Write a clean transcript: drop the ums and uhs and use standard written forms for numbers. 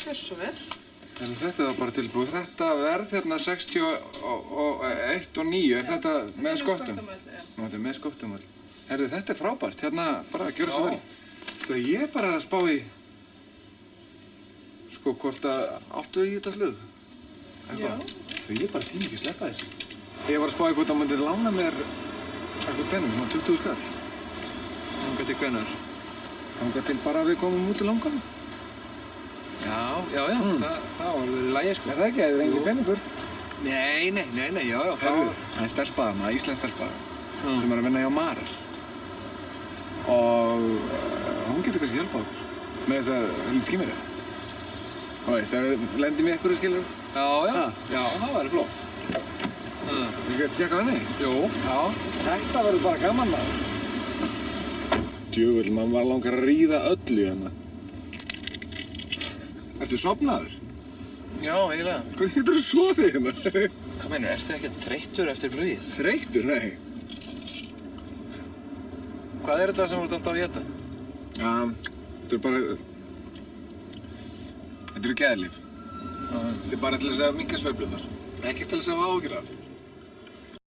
Hversu vel? Þetta var bara tilbúið. Þetta verð hérna 61 og 9, er þetta með skottum? Þetta er með skottum öll. Herðu, þetta er frábært, hérna bara gjörðu svo vel. Þú ég er bara að spá í, sko, hvort að áttu í þetta flug? Já. Ég er bara tími ekki að sleppa þessu. Ég var að spá í hvort að myndir lána mér eitthvað penning, 20 skall. Þangað til hvenær? Þangað til bara við komum út í langan. Já, það var verið í lagi, sko. Er það ekki? Er það engin penningur? Nei, já, Herðu, það er stelpa þarna, íslensk stelpa, sem er að vinna hjá Marel. Og hún getur kannski hjálpað okkur með þess að henni skýmir þér. Þú veist, ef við lendum í einhverju, skilur? Já, það væri flott. Við getum tjekka henni? Jú. Já. Þetta verður bara gaman, maður. Djöfull, mann var langar að ríða öllu hérna. Ertu sofnaður? Já, eiginlega. Hvernig getur þú sofið hérna? Hvað meinarðu, ertu ekkert þreyttur eftir flugið? Þreyttur? Nei. Hvað er þetta sem þú ert alltaf að éta? Já, þetta er bara... Þetta eru geðlyf. Þetta er bara til þess að minnka sveiflurnar. Ekkert til þess að hafa áhyggjur af.